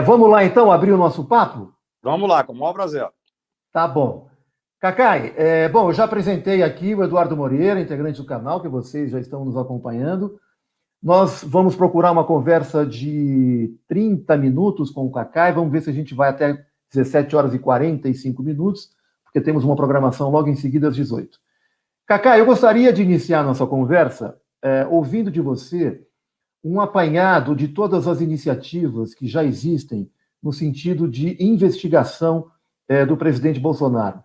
Vamos lá, então, abrir o nosso papo? Vamos lá, com o maior prazer. Tá bom. Cacai, eu já apresentei aqui o Eduardo Moreira, integrante do canal, que vocês já estão nos acompanhando. Nós vamos procurar uma conversa de 30 minutos com o Cacai, vamos ver se a gente vai até 17 horas e 45 minutos, porque temos uma programação logo em seguida às 18. Cacai, eu gostaria de iniciar nossa conversa ouvindo de você um apanhado de todas as iniciativas que já existem no sentido de investigação do presidente Bolsonaro,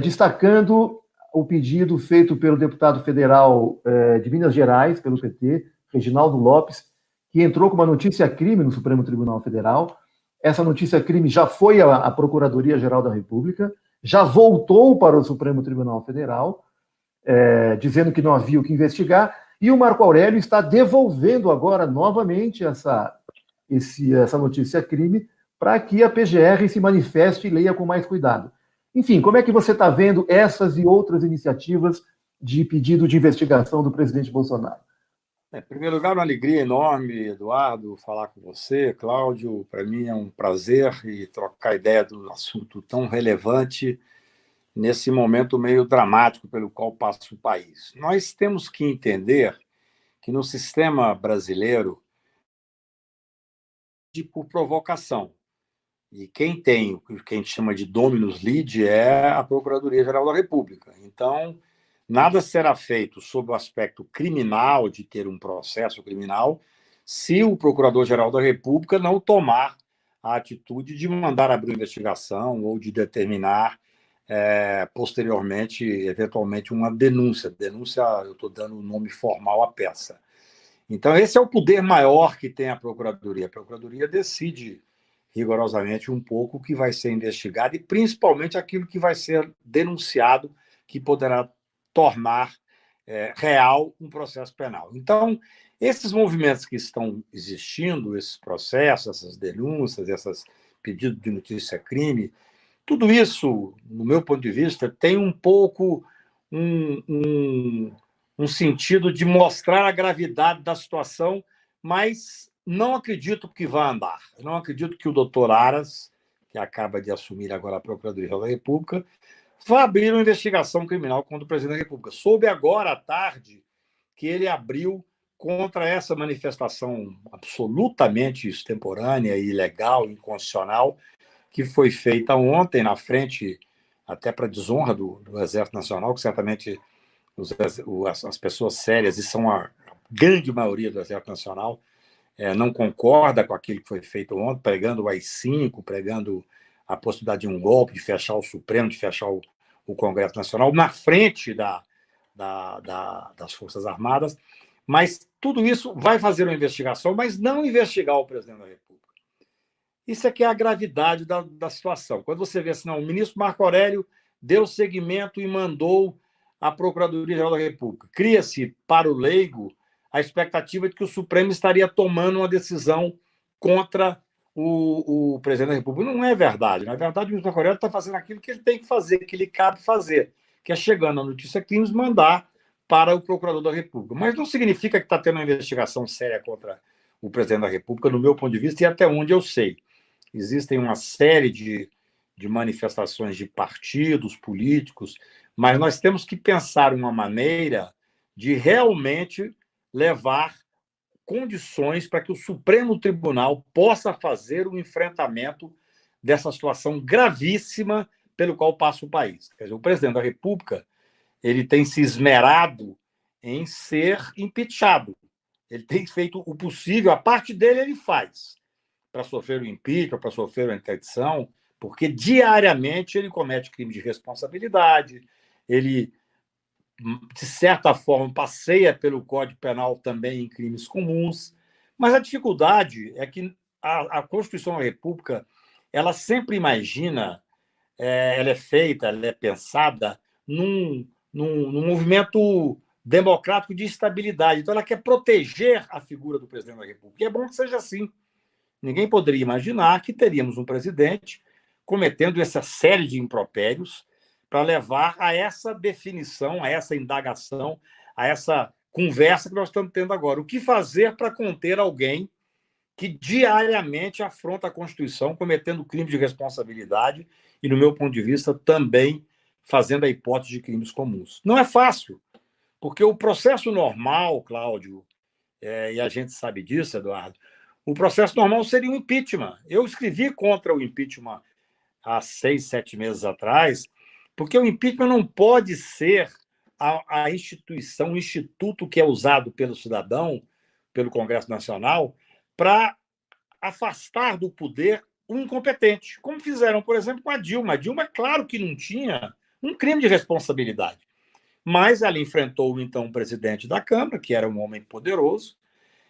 destacando o pedido feito pelo deputado federal de Minas Gerais, pelo PT, Reginaldo Lopes, que entrou com uma notícia-crime no Supremo Tribunal Federal. Essa notícia-crime já foi à Procuradoria-Geral da República, já voltou para o Supremo Tribunal Federal, dizendo que não havia o que investigar, e o Marco Aurélio está devolvendo agora novamente essa notícia-crime para que a PGR se manifeste e leia com mais cuidado. Enfim, como é que você está vendo essas e outras iniciativas de pedido de investigação do presidente Bolsonaro? Em primeiro lugar, uma alegria enorme, Eduardo, falar com você, Cláudio. Para mim é um prazer e trocar ideia do assunto tão relevante nesse momento meio dramático pelo qual passa o país. Nós temos que entender que no sistema brasileiro, por provocação, e quem tem o que a gente chama de dominus lide é a Procuradoria-Geral da República. Então, nada será feito sob o aspecto criminal, de ter um processo criminal, se o Procurador-Geral da República não tomar a atitude de mandar abrir uma investigação ou de determinar posteriormente, eventualmente, uma denúncia. Denúncia, eu estou dando o nome formal à peça. Então, esse é o poder maior que tem a Procuradoria. A Procuradoria decide rigorosamente um pouco o que vai ser investigado e, principalmente, aquilo que vai ser denunciado, que poderá tornar real um processo penal. Então, esses movimentos que estão existindo, esses processos, essas denúncias, esses pedidos de notícia-crime, tudo isso, no meu ponto de vista, tem um pouco um sentido de mostrar a gravidade da situação, mas não acredito que vá andar. Não acredito que o doutor Aras, que acaba de assumir agora a Procuradoria da República, vá abrir uma investigação criminal contra o presidente da República. Soube agora à tarde que ele abriu contra essa manifestação absolutamente extemporânea, ilegal, inconstitucional, que foi feita ontem na frente, até para desonra do Exército Nacional, que certamente as pessoas sérias, e são a grande maioria do Exército Nacional, não concorda com aquilo que foi feito ontem, pregando o AI-5, pregando a possibilidade de um golpe, de fechar o Supremo, de fechar o Congresso Nacional, na frente das Forças Armadas. Mas tudo isso vai fazer uma investigação, mas não investigar o presidente da República. Isso é que é a gravidade da situação. Quando você vê assim, não, o ministro Marco Aurélio deu seguimento e mandou a Procuradoria-Geral da República. Cria-se, para o leigo, a expectativa de que o Supremo estaria tomando uma decisão contra o presidente da República. Não é verdade. Na verdade, o ministro Marco Aurélio está fazendo aquilo que ele tem que fazer, que lhe cabe fazer, que é, chegando a notícia crimes, mandar para o Procurador da República. Mas não significa que está tendo uma investigação séria contra o presidente da República, no meu ponto de vista, e até onde eu sei. Existem uma série de manifestações de partidos políticos, mas nós temos que pensar uma maneira de realmente levar condições para que o Supremo Tribunal possa fazer o enfrentamento dessa situação gravíssima pelo qual passa o país. Quer dizer, o presidente da República ele tem se esmerado em ser impeachado. Ele tem feito o possível, a parte dele ele faz, para sofrer o impeachment, para sofrer a interdição, porque diariamente ele comete crime de responsabilidade, ele, de certa forma, passeia pelo Código Penal também em crimes comuns, mas a dificuldade é que a Constituição da República ela sempre imagina, ela é feita, ela é pensada num movimento democrático de estabilidade. Então, ela quer proteger a figura do presidente da República. E é bom que seja assim. Ninguém poderia imaginar que teríamos um presidente cometendo essa série de impropérios para levar a essa definição, a essa indagação, a essa conversa que nós estamos tendo agora. O que fazer para conter alguém que diariamente afronta a Constituição, cometendo crimes de responsabilidade e, no meu ponto de vista, também fazendo a hipótese de crimes comuns. Não é fácil, porque o processo normal, Cláudio, e a gente sabe disso, Eduardo, o processo normal seria o impeachment. Eu escrevi contra o impeachment há 6, 7 meses atrás, porque o impeachment não pode ser a instituição, o instituto que é usado pelo cidadão, pelo Congresso Nacional, para afastar do poder o incompetente, como fizeram, por exemplo, com a Dilma. A Dilma, claro que não tinha um crime de responsabilidade, mas ela enfrentou o então presidente da Câmara, que era um homem poderoso,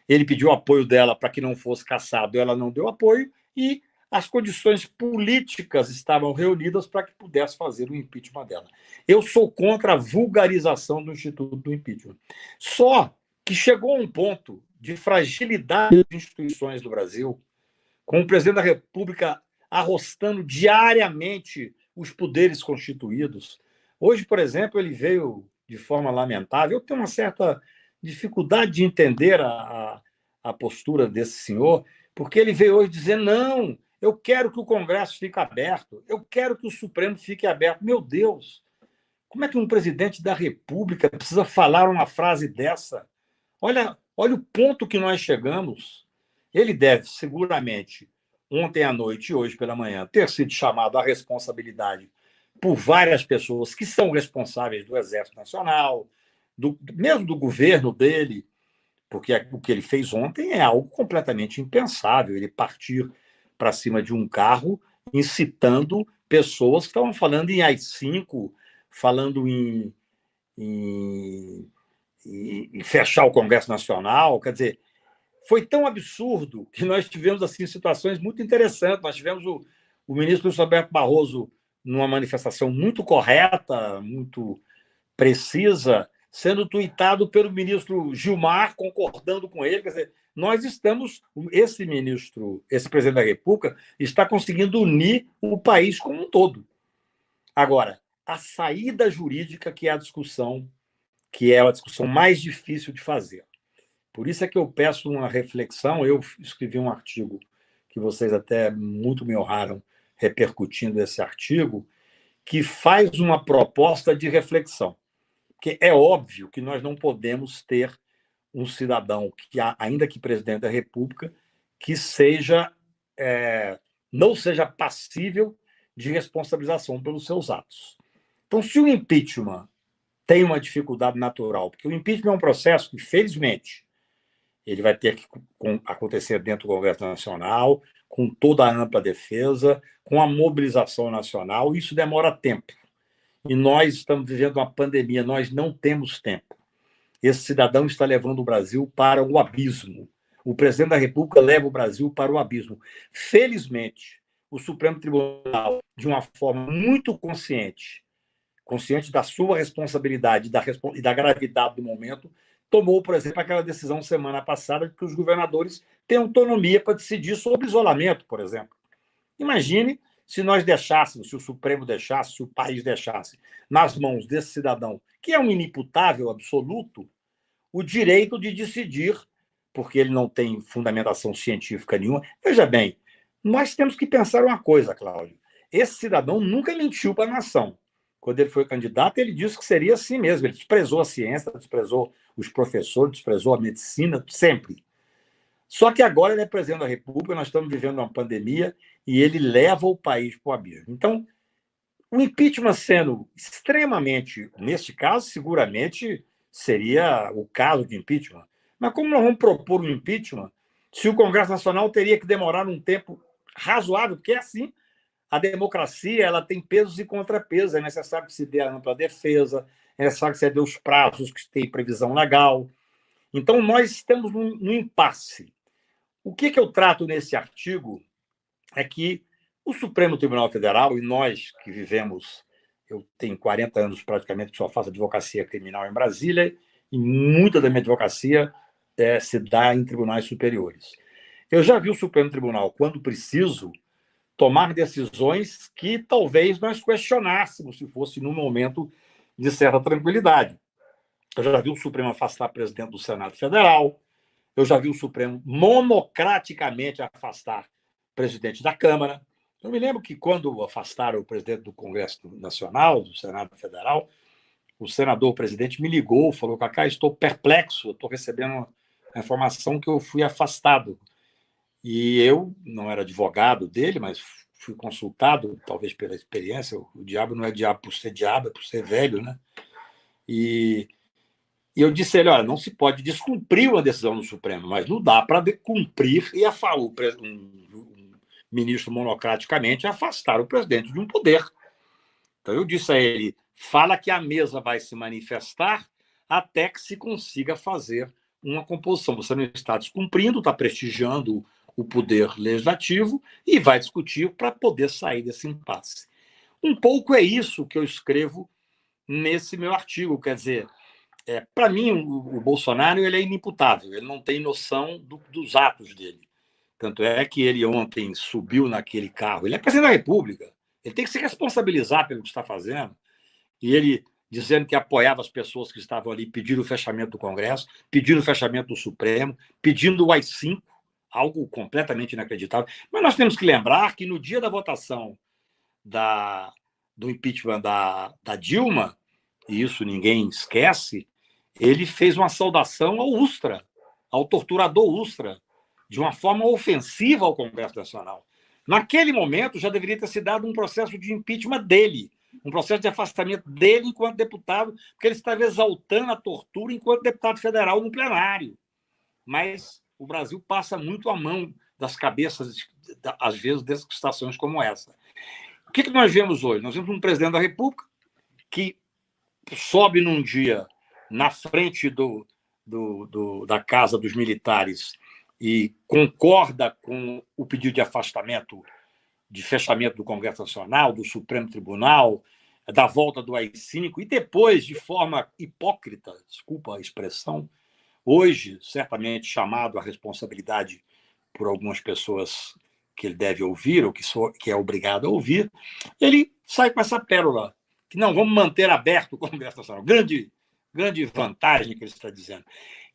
ele pediu apoio dela para que não fosse cassado, ela não deu apoio, e as condições políticas estavam reunidas para que pudesse fazer o impeachment dela. Eu sou contra a vulgarização do Instituto do Impeachment. Só que chegou a um ponto de fragilidade das instituições do Brasil, com o presidente da República arrostando diariamente os poderes constituídos. Hoje, por exemplo, ele veio de forma lamentável. Eu tenho uma certa dificuldade de entender a postura desse senhor, porque ele veio hoje dizer: não, eu quero que o Congresso fique aberto, eu quero que o Supremo fique aberto. Meu Deus, como é que um presidente da República precisa falar uma frase dessa? Olha o ponto que nós chegamos. Ele deve, seguramente, ontem à noite e hoje pela manhã, ter sido chamado à responsabilidade por várias pessoas que são responsáveis do Exército Nacional, mesmo do governo dele, porque o que ele fez ontem é algo completamente impensável, ele partir para cima de um carro incitando pessoas que estavam falando em AI-5, falando em fechar o Congresso Nacional. Quer dizer, foi tão absurdo que nós tivemos assim situações muito interessantes. Nós tivemos o ministro Luiz Roberto Barroso numa manifestação muito correta, muito precisa, sendo tuitado pelo ministro Gilmar, concordando com ele. Quer dizer, nós estamos, esse presidente da República, está conseguindo unir o país como um todo. Agora, a saída jurídica, que é a discussão mais difícil de fazer. Por isso é que eu peço uma reflexão. Eu escrevi um artigo que vocês até muito me honraram repercutindo esse artigo, que faz uma proposta de reflexão. Porque é óbvio que nós não podemos ter um cidadão, ainda que presidente da República, que não seja passível de responsabilização pelos seus atos. Então, se o impeachment tem uma dificuldade natural, porque o impeachment é um processo que, felizmente, ele vai ter que acontecer dentro do Congresso Nacional, com toda a ampla defesa, com a mobilização nacional, isso demora tempo. E nós estamos vivendo uma pandemia, nós não temos tempo. Esse cidadão está levando o Brasil para o abismo. O presidente da República leva o Brasil para o abismo. Felizmente, o Supremo Tribunal, de uma forma muito consciente da sua responsabilidade e da gravidade do momento, tomou, por exemplo, aquela decisão semana passada de que os governadores têm autonomia para decidir sobre isolamento, por exemplo. Imagine se nós deixássemos, se o Supremo deixasse, se o país deixasse nas mãos desse cidadão, que é um inimputável absoluto, o direito de decidir, porque ele não tem fundamentação científica nenhuma. Veja bem, nós temos que pensar uma coisa, Cláudio. Esse cidadão nunca mentiu para a nação. Quando ele foi candidato, ele disse que seria assim mesmo. Ele desprezou a ciência, desprezou os professores, desprezou a medicina, sempre. Só que agora ele é presidente da República, nós estamos vivendo uma pandemia e ele leva o país para o abismo. Então, o impeachment sendo extremamente, neste caso, seguramente seria o caso de impeachment. Mas como nós vamos propor um impeachment se o Congresso Nacional teria que demorar um tempo razoável? Porque é assim, a democracia ela tem pesos e contrapesos. É necessário que se dê a ampla defesa, é necessário que se dê os prazos que tem previsão legal. Então, nós estamos num impasse. O que eu trato nesse artigo é que o Supremo Tribunal Federal, e nós que vivemos, eu tenho 40 anos praticamente que só faço advocacia criminal em Brasília, e muita da minha advocacia se dá em tribunais superiores. Eu já vi o Supremo Tribunal, quando preciso, tomar decisões que talvez nós questionássemos se fosse num momento de certa tranquilidade. Eu já vi o Supremo afastar o presidente do Senado Federal, eu já vi o Supremo monocraticamente afastar o presidente da Câmara. Eu me lembro que, quando afastaram o presidente do Congresso Nacional, do Senado Federal, o senador, o presidente, me ligou, falou: Cacá, estou perplexo, estou recebendo a informação que eu fui afastado. E eu não era advogado dele, mas fui consultado, talvez pela experiência. O diabo não é diabo por ser diabo, é por ser velho, né? E eu disse a ele: olha, não se pode descumprir uma decisão do Supremo, mas não dá para cumprir e um ministro monocraticamente afastar o presidente de um poder. Então eu disse a ele: fala que a mesa vai se manifestar até que se consiga fazer uma composição. Você não está descumprindo, está prestigiando o poder legislativo e vai discutir para poder sair desse impasse. Um pouco é isso que eu escrevo nesse meu artigo. Quer dizer, para mim, o Bolsonaro ele é inimputável, ele não tem noção dos atos dele. Tanto é que ele ontem subiu naquele carro. Ele é presidente da República, ele tem que se responsabilizar pelo que está fazendo. E ele dizendo que apoiava as pessoas que estavam ali pedindo o fechamento do Congresso, pedindo o fechamento do Supremo, pedindo o AI-5, algo completamente inacreditável. Mas nós temos que lembrar que, no dia da votação do impeachment da Dilma, e isso ninguém esquece, ele fez uma saudação ao Ustra, ao torturador Ustra, de uma forma ofensiva ao Congresso Nacional. Naquele momento, já deveria ter se dado um processo de impeachment dele, um processo de afastamento dele enquanto deputado, porque ele estava exaltando a tortura enquanto deputado federal no plenário. Mas o Brasil passa muito a mão das cabeças, às vezes, dessas situações como essa. O que nós vemos hoje? Nós vemos um presidente da República que sobe num dia na frente da casa dos militares e concorda com o pedido de afastamento, de fechamento do Congresso Nacional, do Supremo Tribunal, da volta do AI-5, e depois, de forma hipócrita, desculpa a expressão, hoje, certamente chamado à responsabilidade por algumas pessoas que ele deve ouvir, ou que é obrigado a ouvir, ele sai com essa pérola, que não, vamos manter aberto o Congresso Nacional. Grande vantagem que ele está dizendo.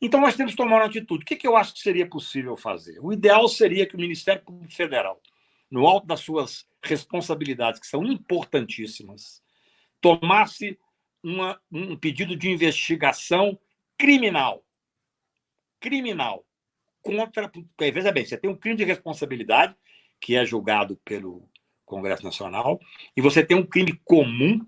Então, nós temos que tomar uma atitude. O que eu acho que seria possível fazer? O ideal seria que o Ministério Público Federal, no alto das suas responsabilidades, que são importantíssimas, tomasse um pedido de investigação criminal contra... Porque, veja bem, você tem um crime de responsabilidade, que é julgado pelo Congresso Nacional, e você tem um crime comum.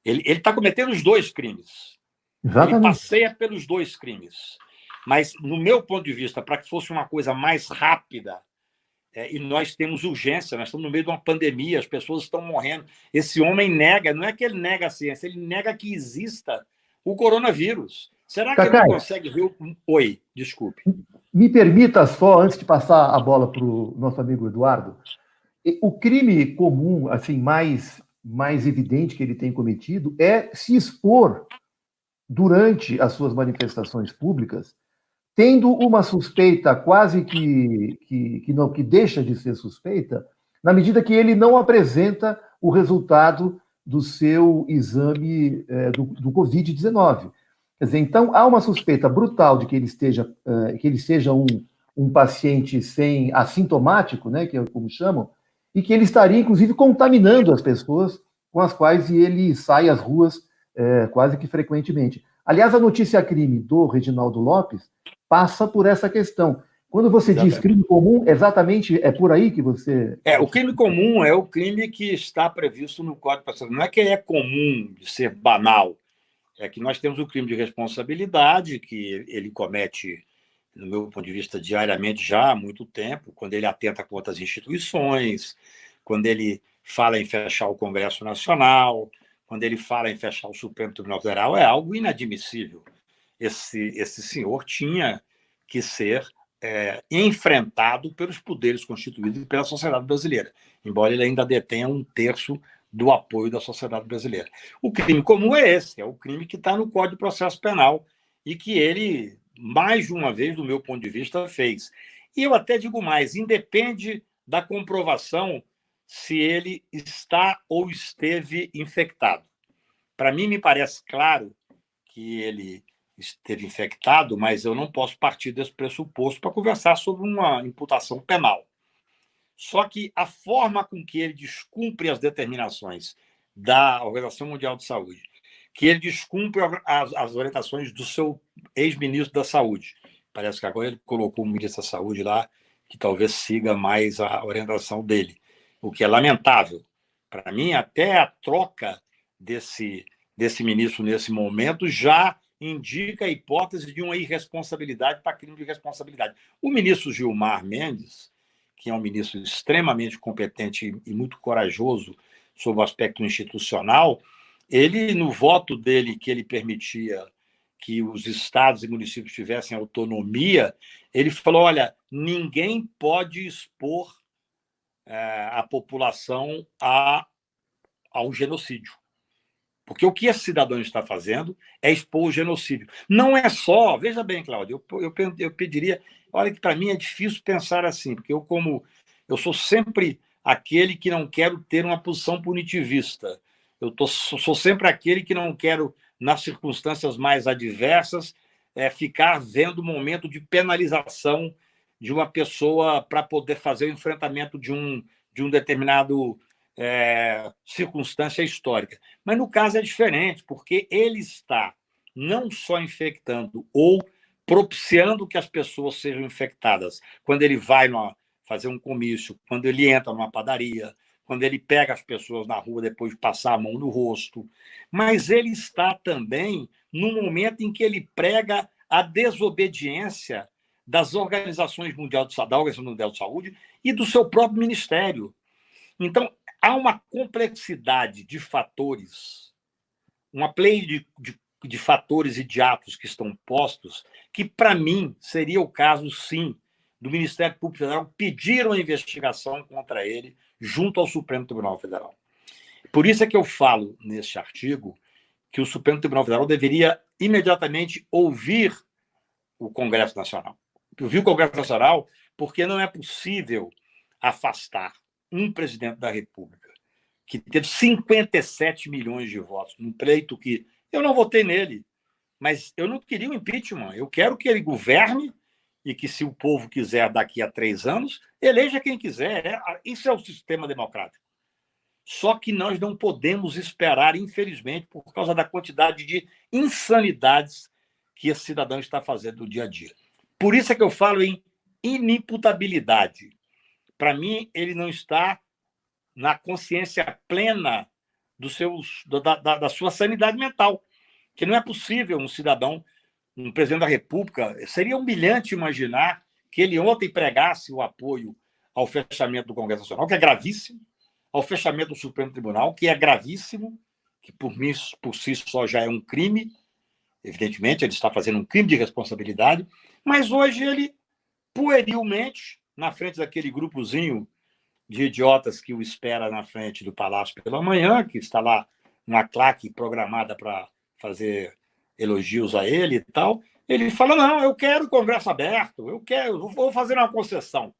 Ele está cometendo os dois crimes. Exatamente. Ele passeia pelos dois crimes. Mas, no meu ponto de vista, para que fosse uma coisa mais rápida, e nós temos urgência, nós estamos no meio de uma pandemia, as pessoas estão morrendo. Esse homem nega, não é que ele nega a ciência, ele nega que exista o coronavírus. Será que ele não consegue ver o... Oi, desculpe. Me permita só, antes de passar a bola para o nosso amigo Eduardo, o crime comum, assim, mais evidente que ele tem cometido é se expor durante as suas manifestações públicas, tendo uma suspeita quase que deixa de ser suspeita, na medida que ele não apresenta o resultado do seu exame do Covid-19. Quer dizer, então, há uma suspeita brutal de que ele seja um paciente assintomático, né, que é como chamam, e que ele estaria, inclusive, contaminando as pessoas com as quais ele sai às ruas quase que frequentemente. Aliás, a notícia crime do Reginaldo Lopes passa por essa questão. Quando você diz crime comum, exatamente é por aí que você... O crime comum é o crime que está previsto no Código Penal. Não é que ele é comum de ser banal, é que nós temos o crime de responsabilidade, que ele comete, no meu ponto de vista, diariamente já há muito tempo, quando ele atenta contra as instituições, quando ele fala em fechar o Congresso Nacional, quando ele fala em fechar o Supremo Tribunal Federal, é algo inadmissível. Esse senhor tinha que ser enfrentado pelos poderes constituídos e pela sociedade brasileira, embora ele ainda detenha 1/3 do apoio da sociedade brasileira. O crime comum é esse, é o crime que está no Código de Processo Penal e que ele, mais de uma vez, do meu ponto de vista, fez. E eu até digo mais, independe da comprovação se ele está ou esteve infectado. Para mim, me parece claro que ele esteve infectado, mas eu não posso partir desse pressuposto para conversar sobre uma imputação penal. Só que a forma com que ele descumpre as determinações da Organização Mundial de Saúde, que ele descumpre as orientações do seu ex-ministro da Saúde, parece que agora ele colocou um ministro da Saúde lá que talvez siga mais a orientação dele, o que é lamentável. Para mim, até a troca desse ministro nesse momento já indica a hipótese de uma irresponsabilidade para crime de responsabilidade. O ministro Gilmar Mendes, que é um ministro extremamente competente e muito corajoso sob o aspecto institucional, ele, no voto dele, que ele permitia que os estados e municípios tivessem autonomia, ele falou, olha, ninguém pode expor a população a um genocídio. Porque o que esse cidadão está fazendo é expor o genocídio. Não é só... Veja bem, Cláudio, eu pediria... Olha que para mim é difícil pensar assim, porque eu sou sempre aquele que não quero ter uma posição punitivista. Sou sempre aquele que não quero, nas circunstâncias mais adversas, ficar vendo o momento de penalização de uma pessoa para poder fazer o enfrentamento de um determinado circunstância histórica. Mas, no caso, é diferente, porque ele está não só infectando ou propiciando que as pessoas sejam infectadas quando ele vai fazer um comício, quando ele entra numa padaria, quando ele pega as pessoas na rua depois de passar a mão no rosto, mas ele está também no momento em que ele prega a desobediência das Organizações Mundial da Organização Mundial de Saúde e do seu próprio ministério. Então, há uma complexidade de fatores, uma play de fatores e de atos que estão postos, que, para mim, seria o caso, sim, do Ministério Público Federal pedir uma investigação contra ele junto ao Supremo Tribunal Federal. Por isso é que eu falo, neste artigo, que o Supremo Tribunal Federal deveria imediatamente ouvir o Congresso Nacional. Ouvir o Congresso Nacional porque não é possível afastar um presidente da República que teve 57 milhões de votos num pleito que eu não votei nele, mas eu não queria o impeachment. Eu quero que ele governe e que, se o povo quiser, daqui a 3 anos, eleja quem quiser. Isso é o sistema democrático. Só que nós não podemos esperar, infelizmente, por causa da quantidade de insanidades que esse cidadão está fazendo no dia a dia. Por isso é que eu falo em inimputabilidade. Para mim, ele não está na consciência plena da sua sanidade mental, que não é possível um cidadão, um presidente da República, seria humilhante imaginar que ele ontem pregasse o apoio ao fechamento do Congresso Nacional, que é gravíssimo, ao fechamento do Supremo Tribunal, que é gravíssimo, que por si só já é um crime, evidentemente ele está fazendo um crime de responsabilidade, mas hoje ele, puerilmente, na frente daquele grupozinho de idiotas que o espera na frente do Palácio pela manhã, que está lá uma claque programada para fazer elogios a ele e tal, ele fala, não, eu quero o Congresso aberto, eu vou fazer uma concessão.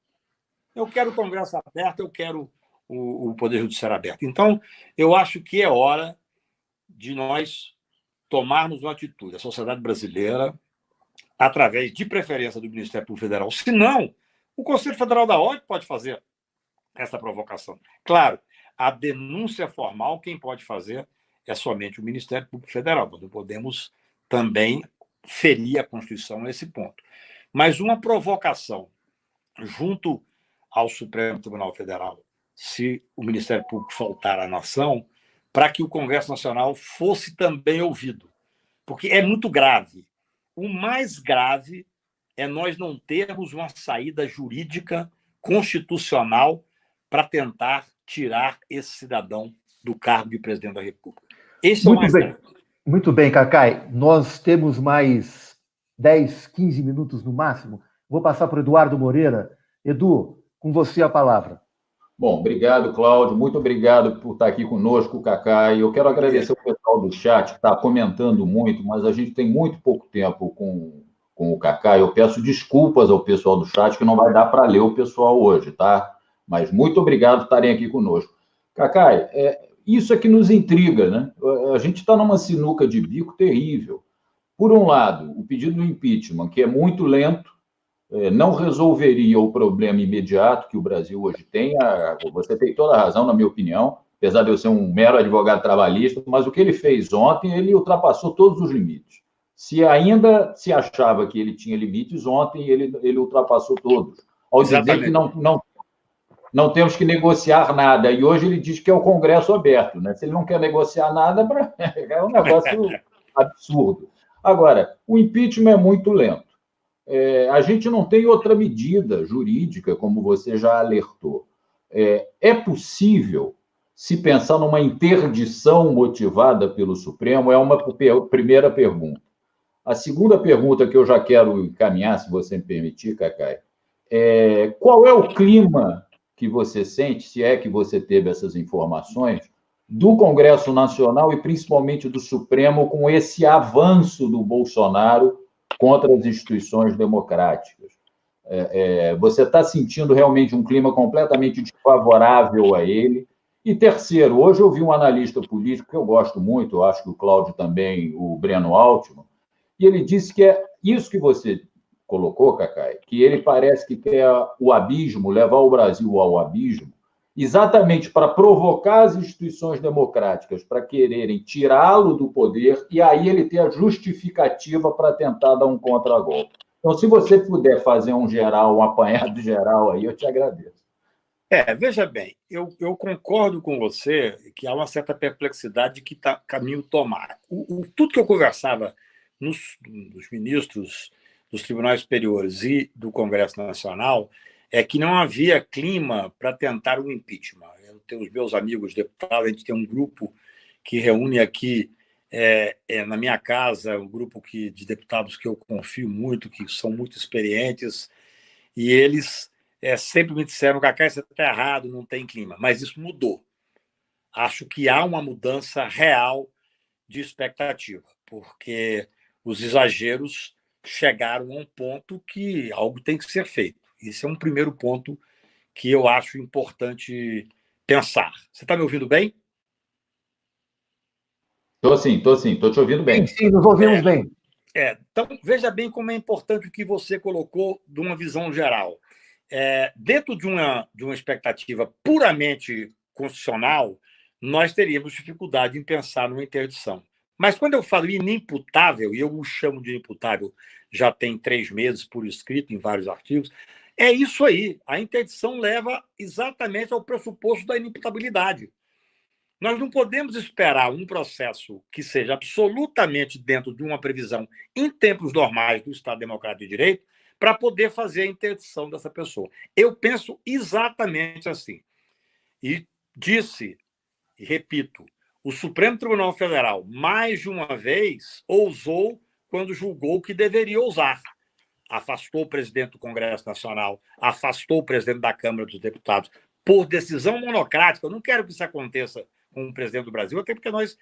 Eu quero o Congresso aberto, eu quero o Poder Judiciário aberto. Então, eu acho que é hora de nós tomarmos uma atitude, a sociedade brasileira, através, de preferência, do Ministério Público Federal. Se não, o Conselho Federal da Ordem pode fazer essa provocação. Claro, a denúncia formal, quem pode fazer é somente o Ministério Público Federal. Nós não podemos também ferir a Constituição nesse ponto. Mas uma provocação junto ao Supremo Tribunal Federal, se o Ministério Público faltar à nação, para que o Congresso Nacional fosse também ouvido. Porque é muito grave. O mais grave é nós não termos uma saída jurídica constitucional para tentar tirar esse cidadão do cargo de presidente da República. Esse é o mais grave. Muito bem, Cacai. Nós temos mais 10, 15 minutos no máximo. Vou passar para o Eduardo Moreira. Edu, com você a palavra. Bom, obrigado, Cláudio. Muito obrigado por estar aqui conosco, Cacai. Eu quero agradecer o pessoal do chat que está comentando muito, mas a gente tem muito pouco tempo com o Cacai. Eu peço desculpas ao pessoal do chat, que não vai dar para ler o pessoal hoje, tá? Mas muito obrigado por estarem aqui conosco. Cacai, isso é que nos intriga, né? A gente está numa sinuca de bico terrível. por um lado, o pedido do impeachment, que é muito lento, não resolveria o problema imediato que o Brasil hoje tem. Você tem toda a razão, na minha opinião, apesar de eu ser um mero advogado trabalhista, mas o que ele fez ontem, ele ultrapassou todos os limites. Se ainda se achava que ele tinha limites, ontem ele ultrapassou todos. Ao dizer que não temos que negociar nada. E hoje ele diz que é o Congresso aberto. Né? Se ele não quer negociar nada, é um negócio absurdo. Agora, o impeachment é muito lento. A gente não tem outra medida jurídica, como você já alertou. É possível se pensar numa interdição motivada pelo Supremo? É uma primeira pergunta. A segunda pergunta que eu já quero encaminhar, se você me permitir, Cacai, qual é o clima que você sente, se é que você teve essas informações, do Congresso Nacional e principalmente do Supremo com esse avanço do Bolsonaro contra as instituições democráticas? Você está sentindo realmente um clima completamente desfavorável a ele? E terceiro, hoje eu vi um analista político que eu gosto muito, eu acho que o Cláudio também, o Breno Altman, e ele disse que é isso que você colocou, Cacai, que ele parece que quer o abismo, levar o Brasil ao abismo, exatamente para provocar as instituições democráticas, para quererem tirá-lo do poder, e aí ele ter a justificativa para tentar dar um contragolpe. Então, se você puder fazer um apanhado geral aí, eu te agradeço. Veja bem, eu concordo com você que há uma certa perplexidade de que caminho tomar. Tudo que eu conversava nos ministros dos tribunais superiores e do Congresso Nacional é que não havia clima para tentar um impeachment. Eu tenho os meus amigos deputados, a gente tem um grupo que reúne aqui na minha casa, um grupo de deputados que eu confio muito, que são muito experientes, e eles sempre me disseram, Cacai, você está errado, não tem clima. Mas isso mudou. Acho que há uma mudança real de expectativa, porque os exageros chegaram a um ponto que algo tem que ser feito. Esse é um primeiro ponto que eu acho importante pensar. Você está me ouvindo bem? Estou sim, estou te ouvindo bem. Sim, nos ouvimos bem. Então, veja bem como é importante o que você colocou de uma visão geral. Dentro de uma expectativa puramente constitucional, nós teríamos dificuldade em pensar numa interdição. Mas quando eu falo inimputável, e eu o chamo de inimputável já tem 3 meses por escrito em vários artigos, é isso aí. A interdição leva exatamente ao pressuposto da inimputabilidade. Nós não podemos esperar um processo que seja absolutamente dentro de uma previsão em tempos normais do Estado Democrático de Direito para poder fazer a interdição dessa pessoa. Eu penso exatamente assim. E disse, e repito, o Supremo Tribunal Federal, mais de uma vez, ousou quando julgou que deveria ousar. Afastou o presidente do Congresso Nacional, afastou o presidente da Câmara dos Deputados, por decisão monocrática. Eu não quero que isso aconteça com o presidente do Brasil, até porque nós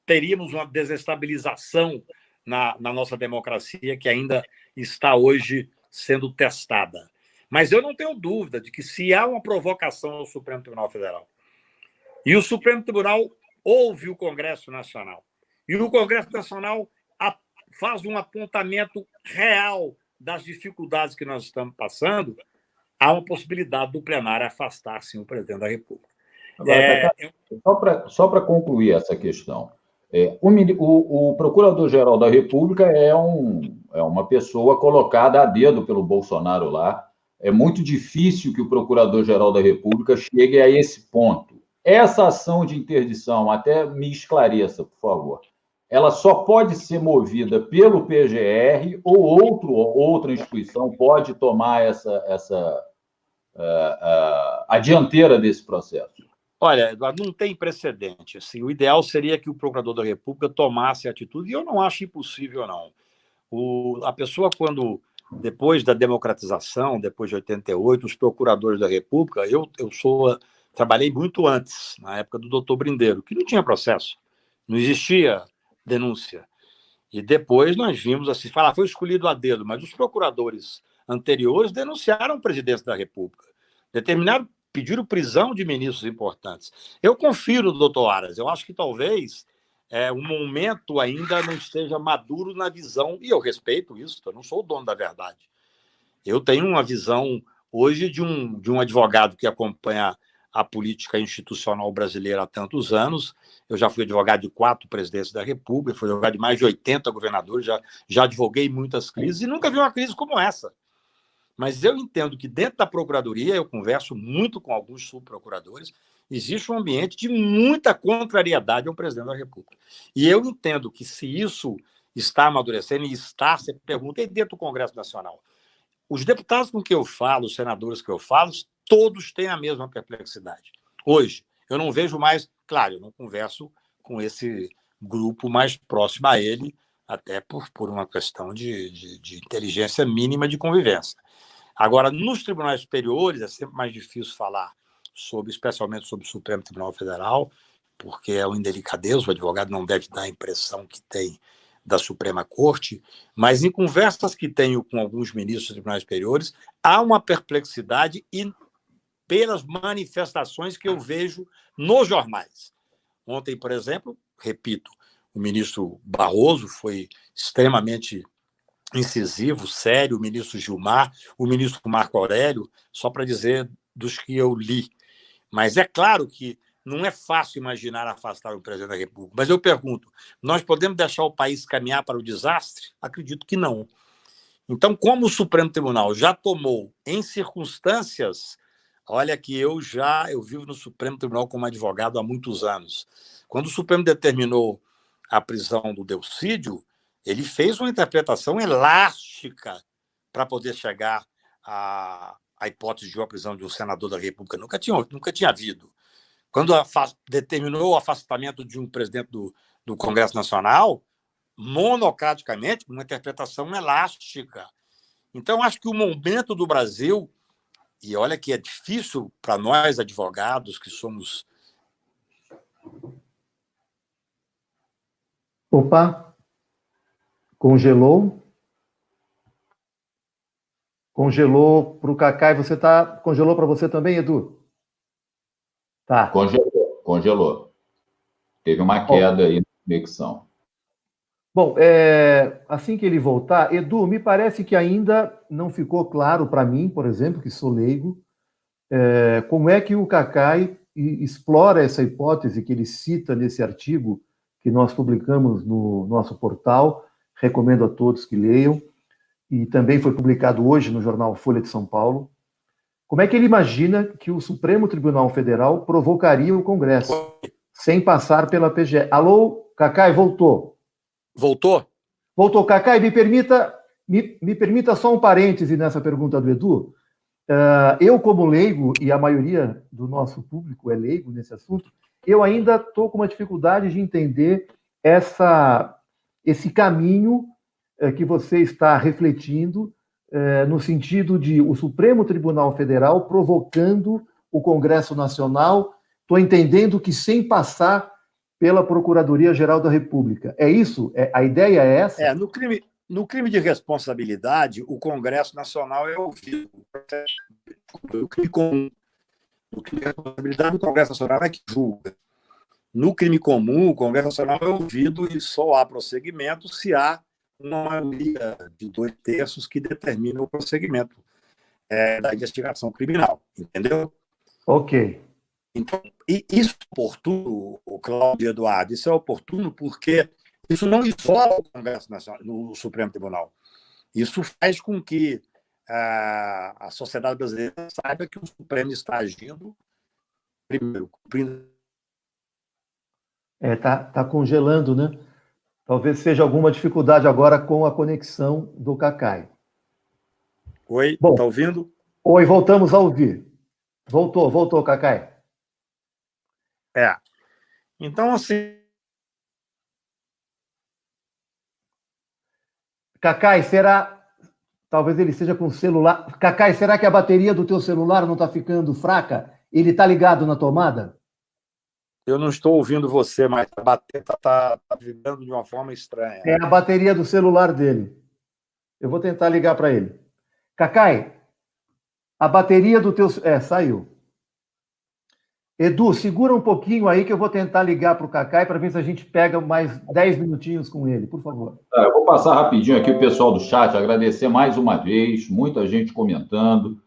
teríamos uma desestabilização na nossa democracia que ainda está hoje sendo testada. Mas eu não tenho dúvida de que se há uma provocação ao Supremo Tribunal Federal e o Supremo Tribunal ouve o Congresso Nacional e o Congresso Nacional faz um apontamento real das dificuldades que nós estamos passando, há uma possibilidade do plenário afastar, sim, o presidente da República. Agora, só para concluir essa questão, o Procurador-Geral da República é uma pessoa colocada a dedo pelo Bolsonaro lá. É muito difícil que o Procurador-Geral da República chegue a esse ponto. Essa ação de interdição, até me esclareça, por favor, ela só pode ser movida pelo PGR ou outra instituição pode tomar a dianteira desse processo? Olha, Eduardo, não tem precedente. Assim, o ideal seria que o Procurador da República tomasse atitude, e eu não acho impossível, não. A pessoa, depois da democratização, depois de 88, os procuradores da República, trabalhei muito antes, na época do doutor Brindeiro, que não tinha processo, não existia denúncia. E depois nós vimos assim, foi escolhido a dedo, mas os procuradores anteriores denunciaram o presidente da República, pediram prisão de ministros importantes. Eu confio no doutor Aras, eu acho que talvez o momento ainda não esteja maduro na visão, e eu respeito isso, eu não sou o dono da verdade. Eu tenho uma visão hoje de um advogado que acompanha a política institucional brasileira há tantos anos. Eu já fui advogado de 4 presidentes da República, fui advogado de mais de 80 governadores, já advoguei muitas crises e nunca vi uma crise como essa. Mas eu entendo que dentro da Procuradoria, eu converso muito com alguns subprocuradores, existe um ambiente de muita contrariedade ao presidente da República. E eu entendo que se isso está amadurecendo, e está, você pergunta, e dentro do Congresso Nacional? Os deputados com que eu falo, os senadores que eu falo, todos têm a mesma perplexidade. Hoje, eu não vejo mais... Claro, eu não converso com esse grupo mais próximo a ele, até por uma questão de inteligência mínima de convivência. Agora, nos tribunais superiores, é sempre mais difícil falar especialmente sobre o Supremo Tribunal Federal, porque é uma indelicadeza, o advogado não deve dar a impressão que tem da Suprema Corte, mas em conversas que tenho com alguns ministros dos tribunais superiores, há uma perplexidade e pelas manifestações que eu vejo nos jornais. Ontem, por exemplo, repito, o ministro Barroso foi extremamente incisivo, sério, o ministro Gilmar, o ministro Marco Aurélio, só para dizer dos que eu li. Mas é claro que não é fácil imaginar afastar o presidente da República. Mas eu pergunto, nós podemos deixar o país caminhar para o desastre? Acredito que não. Então, como o Supremo Tribunal já tomou em circunstâncias... Olha que eu vivo no Supremo Tribunal como advogado há muitos anos. Quando o Supremo determinou a prisão do Delcídio, ele fez uma interpretação elástica para poder chegar à hipótese de uma prisão de um senador da República. Nunca tinha havido. Quando determinou o afastamento de um presidente do Congresso Nacional, monocraticamente, uma interpretação elástica. Então, acho que o momento do Brasil... E olha que é difícil para nós, advogados, que somos... Opa, congelou. Congelou para o Cacá e você tá... Congelou para você também, Edu? Tá. Congelou. Teve uma queda aí na conexão. Bom, assim que ele voltar, Edu, me parece que ainda não ficou claro para mim, por exemplo, que sou leigo, como é que o Cacai explora essa hipótese que ele cita nesse artigo que nós publicamos no nosso portal, recomendo a todos que leiam, e também foi publicado hoje no jornal Folha de São Paulo. Como é que ele imagina que o Supremo Tribunal Federal provocaria o Congresso, sem passar pela PGE? Alô, Cacai, voltou. Voltou? Voltou, Cacai, me permita só um parêntese nessa pergunta do Edu. Eu, como leigo, e a maioria do nosso público é leigo nesse assunto, eu ainda estou com uma dificuldade de entender esse caminho que você está refletindo, no sentido de o Supremo Tribunal Federal provocando o Congresso Nacional. Estou entendendo que sem passar pela Procuradoria-Geral da República. É isso? A ideia é essa? No crime de responsabilidade, o Congresso Nacional é ouvido. No crime comum, no crime de responsabilidade, o Congresso Nacional é que julga. No crime comum, o Congresso Nacional é ouvido e só há prosseguimento se há uma maioria de 2/3 que determina o prosseguimento da investigação criminal. Entendeu? Ok. Então, isso é oportuno, o Cláudio Eduardo, isso é oportuno porque isso não isola o Congresso Nacional, no Supremo Tribunal. Isso faz com que a sociedade brasileira saiba que o Supremo está agindo, primeiro, cumprindo... Tá congelando, né? Talvez seja alguma dificuldade agora com a conexão do Cacai. Oi, está ouvindo? Oi, voltamos a ouvir. Voltou, Cacai. Então, assim... Cacai, talvez ele esteja com o celular... Cacai, será que a bateria do teu celular não está ficando fraca? Ele está ligado na tomada? Eu não estou ouvindo você, mas a bateria está vibrando de uma forma estranha. É a bateria do celular dele. Eu vou tentar ligar para ele. Cacai, a bateria do teu... saiu. Edu, segura um pouquinho aí que eu vou tentar ligar para o Cacai para ver se a gente pega mais 10 minutinhos com ele, por favor. Tá, eu vou passar rapidinho aqui o pessoal do chat, agradecer mais uma vez, muita gente comentando,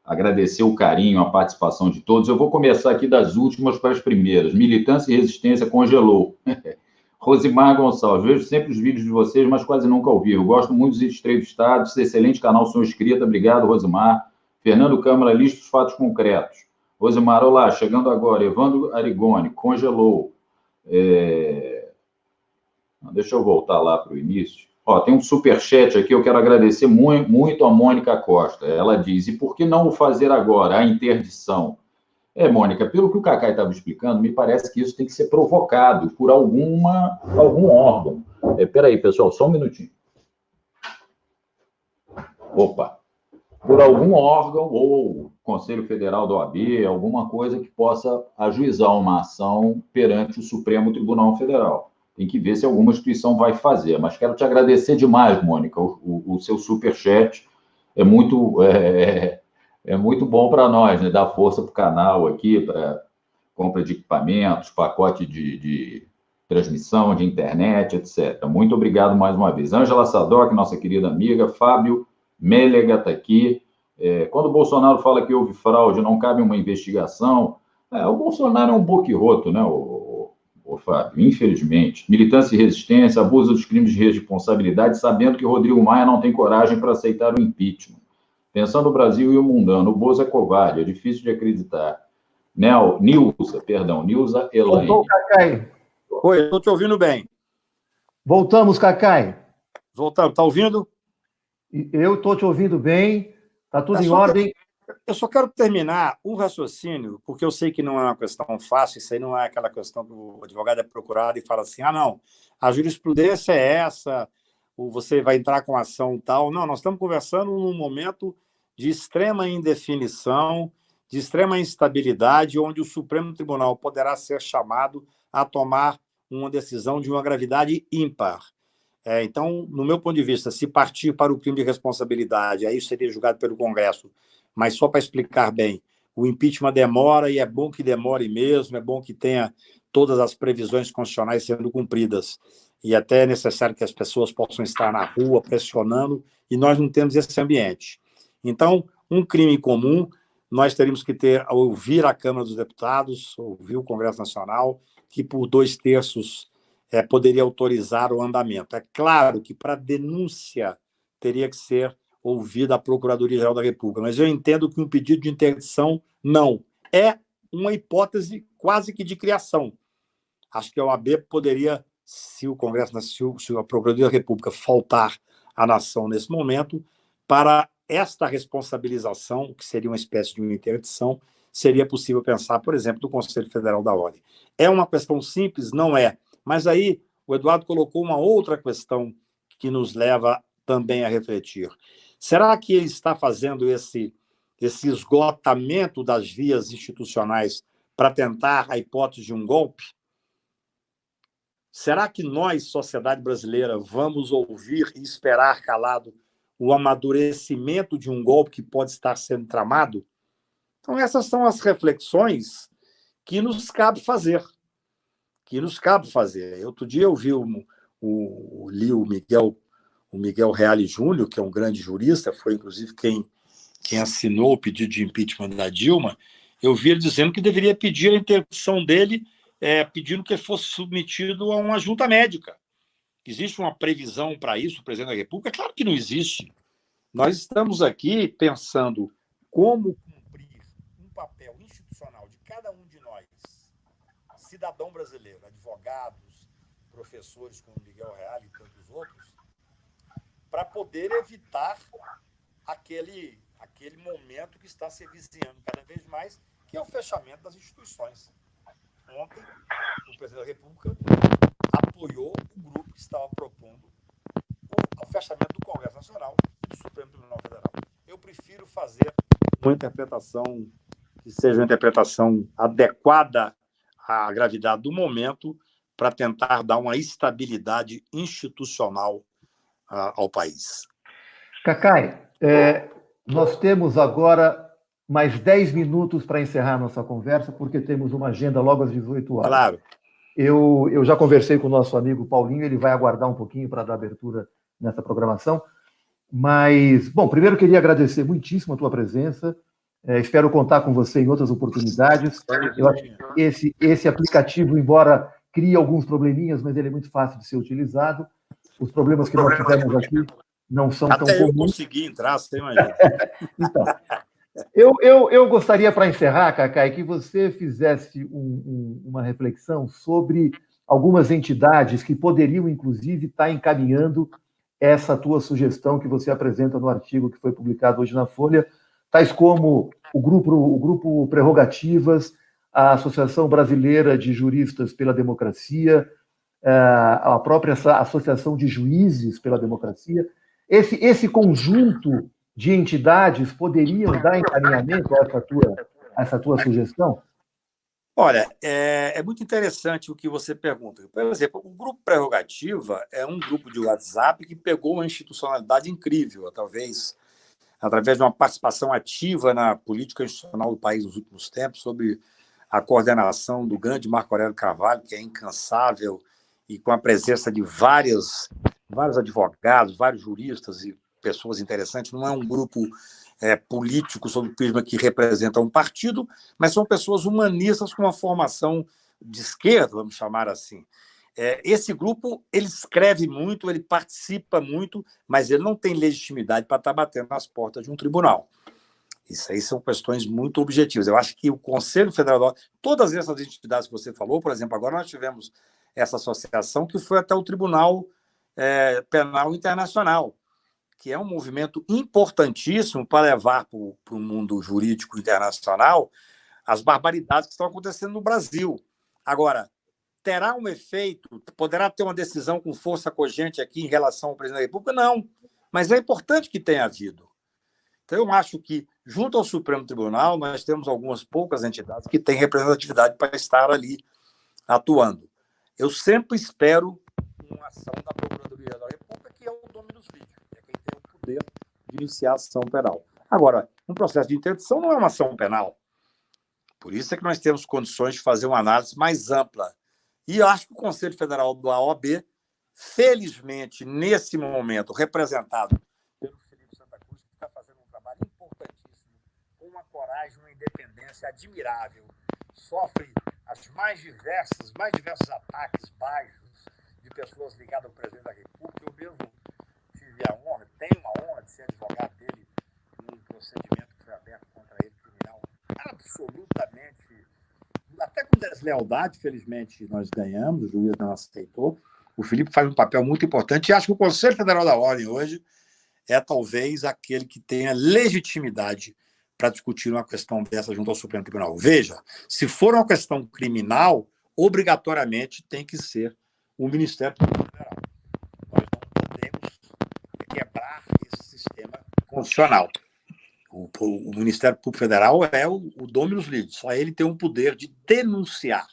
agradecer o carinho, a participação de todos. Eu vou começar aqui das últimas para as primeiras. Militância e resistência congelou. Rosimar Gonçalves, vejo sempre os vídeos de vocês, mas quase nunca ao vivo. Gosto muito dos entrevistados, excelente canal, sou inscrita, obrigado, Rosimar. Fernando Câmara, lista os fatos concretos. Rosimar, olá, chegando agora. Evandro Arigoni, congelou. Deixa eu voltar lá para o início. Tem um superchat aqui, eu quero agradecer muito a Mônica Costa. Ela diz, e por que não o fazer agora, a interdição? Mônica, pelo que o Cacai estava explicando, me parece que isso tem que ser provocado por algum órgão. Espera aí, pessoal, só um minutinho. Por algum órgão, ou Conselho Federal da OAB, alguma coisa que possa ajuizar uma ação perante o Supremo Tribunal Federal. Tem que ver se alguma instituição vai fazer. Mas quero te agradecer demais, Mônica. O seu superchat é muito bom para nós, né? Dá força para o canal aqui, para compra de equipamentos, pacote de transmissão, de internet, etc. Muito obrigado mais uma vez. Ângela Sadoc, nossa querida amiga, Fábio Mélega está aqui. Quando o Bolsonaro fala que houve fraude, não cabe uma investigação. O Bolsonaro é um boquirroto, né, o Fábio? Infelizmente. Militância e resistência, abuso dos crimes de responsabilidade, sabendo que Rodrigo Maia não tem coragem para aceitar o impeachment. Pensando o Brasil e o mundano, o Bozo é covarde, é difícil de acreditar. Nilza Elaine. Voltou, Cacai. Oi, estou te ouvindo bem. Voltamos, Cacai. Voltamos, está ouvindo? Eu estou te ouvindo bem, está tudo em ordem. Eu só quero terminar o raciocínio, porque eu sei que não é uma questão fácil, isso aí não é aquela questão que o advogado é procurado e fala assim, não, a jurisprudência é essa, ou você vai entrar com ação tal. Não, nós estamos conversando num momento de extrema indefinição, de extrema instabilidade, onde o Supremo Tribunal poderá ser chamado a tomar uma decisão de uma gravidade ímpar. Então, no meu ponto de vista, se partir para o crime de responsabilidade, aí seria julgado pelo Congresso, mas só para explicar bem, o impeachment demora e é bom que demore mesmo, é bom que tenha todas as previsões constitucionais sendo cumpridas. E até é necessário que as pessoas possam estar na rua pressionando, e nós não temos esse ambiente. Então, um crime comum, nós teríamos que ouvir a Câmara dos Deputados, ouvir o Congresso Nacional, que por 2/3 poderia autorizar o andamento. É claro que para denúncia teria que ser ouvida a Procuradoria-Geral da República, mas eu entendo que um pedido de interdição não. É uma hipótese quase que de criação. Acho que a OAB poderia, se o Congresso, se a Procuradoria da República faltar à nação nesse momento, para esta responsabilização, que seria uma espécie de uma interdição, seria possível pensar, por exemplo, do Conselho Federal da Ordem. É uma questão simples? Não é. Mas aí o Eduardo colocou uma outra questão que nos leva também a refletir. Será que ele está fazendo esse esgotamento das vias institucionais para tentar a hipótese de um golpe? Será que nós, sociedade brasileira, vamos ouvir e esperar calado o amadurecimento de um golpe que pode estar sendo tramado? Então, essas são as reflexões que nos cabe fazer. Outro dia eu vi li o Miguel Reale Júnior, que é um grande jurista, foi inclusive quem assinou o pedido de impeachment da Dilma. Eu vi ele dizendo que deveria pedir a interdição dele, pedindo que ele fosse submetido a uma junta médica. Existe uma previsão para isso, o presidente da República? Claro que não existe. Nós estamos aqui pensando como cumprir um papel institucional de cada um de nós, cidadão brasileiro, advogados, professores como Miguel Reale e tantos outros, para poder evitar aquele momento que está se vizinhando cada vez mais, que é o fechamento das instituições. Ontem, o presidente da República apoiou o grupo que estava propondo o fechamento do Congresso Nacional e do Supremo Tribunal Federal. Eu prefiro fazer uma interpretação que seja uma interpretação adequada à gravidade do momento para tentar dar uma estabilidade institucional ao país. Cacai, nós temos agora mais 10 minutos para encerrar a nossa conversa, porque temos uma agenda logo às 18 horas. Claro. Eu já conversei com o nosso amigo Paulinho, ele vai aguardar um pouquinho para dar abertura nessa programação. Mas, bom, primeiro queria agradecer muitíssimo a tua presença. Espero contar com você em outras oportunidades. Eu acho que esse aplicativo, embora crie alguns probleminhas, mas ele é muito fácil de ser utilizado. Os problemas que nós tivemos aqui não são tão Até eu comuns. consegui entrar, você imagina. Então, eu gostaria, para encerrar, Cacai, que você fizesse uma reflexão sobre algumas entidades que poderiam, inclusive, estar encaminhando essa tua sugestão que você apresenta no artigo que foi publicado hoje na Folha, tais como o grupo Prerrogativas, a Associação Brasileira de Juristas pela Democracia, a própria Associação de Juízes pela Democracia. Esse conjunto de entidades poderiam dar encaminhamento a essa tua sugestão? Olha, é muito interessante o que você pergunta. Por exemplo, o Grupo Prerrogativa é um grupo de WhatsApp que pegou uma institucionalidade incrível, talvez através de uma participação ativa na política institucional do país nos últimos tempos, sob a coordenação do grande Marco Aurélio Carvalho, que é incansável, e com a presença de vários advogados, vários juristas e pessoas interessantes. Não é um grupo político sob o prisma que representa um partido, mas são pessoas humanistas com uma formação de esquerda, vamos chamar assim. Esse grupo, ele escreve muito, ele participa muito, mas ele não tem legitimidade para estar batendo nas portas de um tribunal. Isso aí são questões muito objetivas. Eu acho que o Conselho Federal, todas essas entidades que você falou, por exemplo, agora nós tivemos essa associação que foi até o Tribunal Penal Internacional, que é um movimento importantíssimo para levar para o mundo jurídico internacional as barbaridades que estão acontecendo no Brasil. Agora, terá um efeito, poderá ter uma decisão com força cogente aqui em relação ao presidente da República? Não, mas é importante que tenha havido. Então, eu acho que, junto ao Supremo Tribunal, nós temos algumas poucas entidades que têm representatividade para estar ali atuando. Eu sempre espero uma ação da Procuradoria da República, que é o Dominus Litis, é quem tem o poder de iniciar a ação penal. Agora, um processo de interdição não é uma ação penal. Por isso é que nós temos condições de fazer uma análise mais ampla. E eu acho que o Conselho Federal da OAB, felizmente, nesse momento, representado pelo Felipe Santa Cruz, que está fazendo um trabalho importantíssimo, com uma coragem, uma independência admirável, sofre os mais diversos ataques baixos de pessoas ligadas ao presidente da República. Eu mesmo tive a honra, tenho a honra de ser advogado dele num procedimento que foi aberto contra ele, criminal, absolutamente, até com deslealdade, felizmente nós ganhamos, o juiz não aceitou. O Felipe faz um papel muito importante e acho que o Conselho Federal da Ordem hoje é talvez aquele que tenha legitimidade para discutir uma questão dessa junto ao Supremo Tribunal. Veja, se for uma questão criminal, obrigatoriamente tem que ser o Ministério Público Federal. Nós não podemos quebrar esse sistema constitucional. O Ministério Público Federal é o Dominus Litis, só ele tem o poder de denunciar,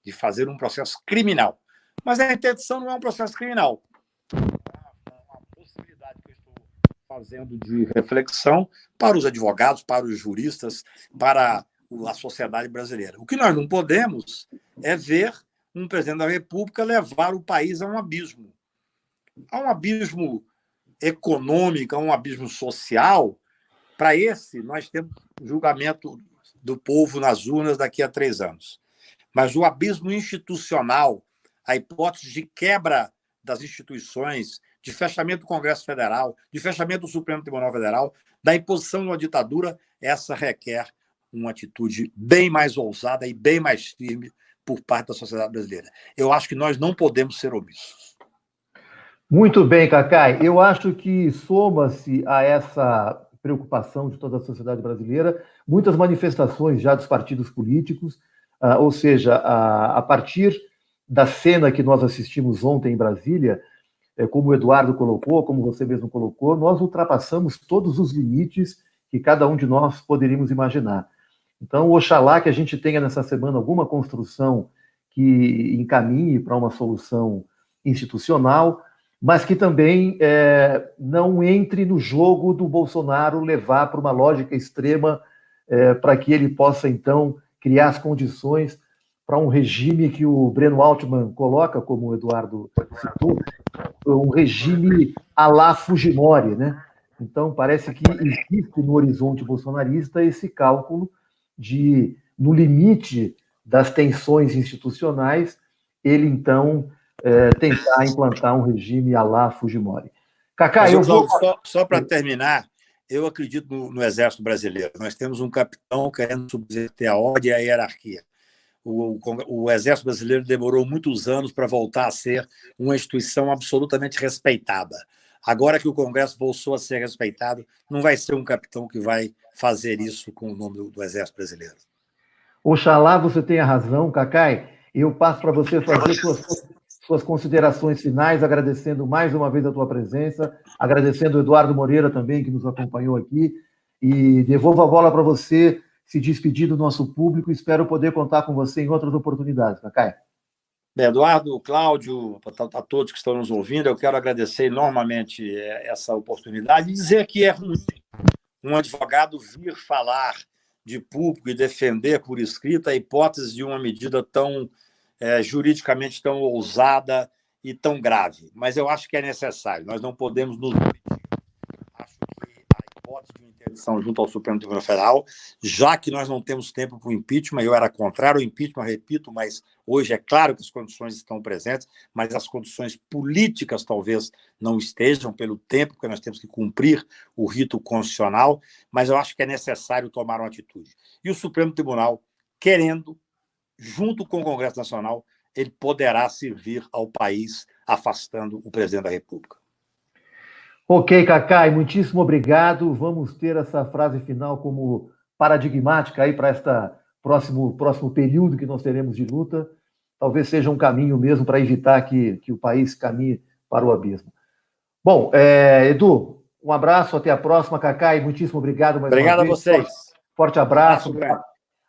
de fazer um processo criminal. Mas a interdição não é um processo criminal. É uma possibilidade que eu estou fazendo de reflexão para os advogados, para os juristas, para a sociedade brasileira. O que nós não podemos é ver um presidente da República levar o país a um abismo. A um abismo econômico, a um abismo social. Para esse, nós temos o julgamento do povo nas urnas daqui a 3 anos. Mas o abismo institucional, a hipótese de quebra das instituições, de fechamento do Congresso Federal, de fechamento do Supremo Tribunal Federal, da imposição de uma ditadura, essa requer uma atitude bem mais ousada e bem mais firme por parte da sociedade brasileira. Eu acho que nós não podemos ser omissos. Muito bem, Cacai. Eu acho que soma-se a essa preocupação de toda a sociedade brasileira muitas manifestações já dos partidos políticos, ou seja, a partir da cena que nós assistimos ontem em Brasília, como o Eduardo colocou, como você mesmo colocou, nós ultrapassamos todos os limites que cada um de nós poderíamos imaginar. Então, oxalá que a gente tenha nessa semana alguma construção que encaminhe para uma solução institucional, mas que também não entre no jogo do Bolsonaro levar para uma lógica extrema para que ele possa, então, criar as condições para um regime que o Breno Altman coloca, como o Eduardo citou, um regime à la Fujimori, né? Então, parece que existe no horizonte bolsonarista esse cálculo de, no limite das tensões institucionais, ele, então, tentar implantar um regime à la Fujimori. Cacá, eu vou... Só para terminar, eu acredito no Exército Brasileiro. Nós temos um capitão querendo subverter a ordem e a hierarquia. O Exército Brasileiro demorou muitos anos para voltar a ser uma instituição absolutamente respeitada. Agora que o Congresso voltou a ser respeitado, não vai ser um capitão que vai fazer isso com o nome do Exército Brasileiro. Oxalá você tenha razão, Cacai. Eu passo para você fazer suas considerações finais, agradecendo mais uma vez a tua presença, agradecendo o Eduardo Moreira também, que nos acompanhou aqui, e devolvo a bola para você se despedir do nosso público. Espero poder contar com você em outras oportunidades, Cacai. Eduardo, Cláudio, a todos que estão nos ouvindo, eu quero agradecer enormemente essa oportunidade e dizer que é ruim um advogado vir falar de público e defender por escrito a hipótese de uma medida tão juridicamente tão ousada e tão grave. Mas eu acho que é necessário, nós não podemos nos omitir. Acho que a hipótese de interdição junto ao Supremo Tribunal Federal, já que nós não temos tempo para o impeachment, eu era contrário ao impeachment, repito, mas hoje é claro que as condições estão presentes, mas as condições políticas talvez não estejam pelo tempo, porque nós temos que cumprir o rito constitucional, mas eu acho que é necessário tomar uma atitude. E o Supremo Tribunal, querendo, junto com o Congresso Nacional, ele poderá servir ao país afastando o presidente da República. Ok, Cacai, muitíssimo obrigado. Vamos ter essa frase final como paradigmática aí para este próximo período que nós teremos de luta. Talvez seja um caminho mesmo para evitar que o país caminhe para o abismo. Bom, Edu, um abraço, até a próxima. Cacai, muitíssimo obrigado mais uma vez. Obrigado a vocês. Forte abraço.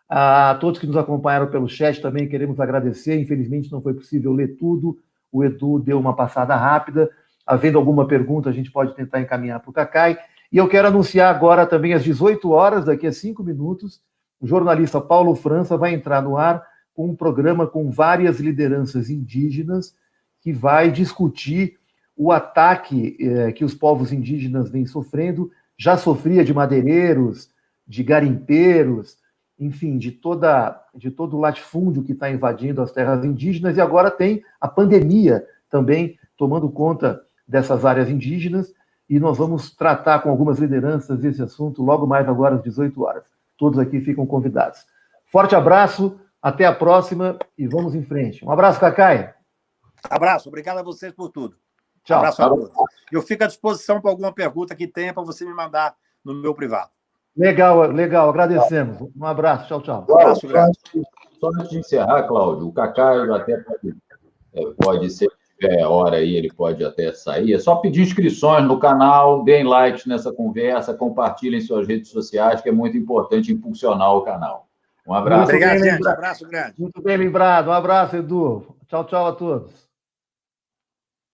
A todos que nos acompanharam pelo chat também queremos agradecer. Infelizmente não foi possível ler tudo. O Edu deu uma passada rápida. Havendo alguma pergunta, a gente pode tentar encaminhar para o Cacai. E eu quero anunciar agora também às 18 horas, daqui a 5 minutos, o jornalista Paulo França vai entrar no ar com um programa com várias lideranças indígenas que vai discutir o ataque que os povos indígenas vêm sofrendo. Já sofria de madeireiros, de garimpeiros, enfim, de todo o latifúndio que está invadindo as terras indígenas, e agora tem a pandemia também tomando conta dessas áreas indígenas, e nós vamos tratar com algumas lideranças esse assunto logo mais agora às 18 horas. Todos aqui ficam convidados. Forte abraço, até a próxima e vamos em frente. Um abraço, Cacai. Abraço, obrigado a vocês por tudo. Tchau. Abraço a todos. Eu fico à disposição para alguma pergunta que tenha para você me mandar no meu privado. Legal, agradecemos. Um abraço, tchau. Um abraço grande. Só antes de encerrar, Cláudio, o Cacai até pode ser, se tiver hora aí, ele pode até sair. É só pedir inscrições no canal, deem likes nessa conversa, compartilhem suas redes sociais, que é muito importante impulsionar o canal. Um abraço. Obrigado, gente. Um abraço grande. Muito bem lembrado. Um abraço, Edu. Tchau a todos.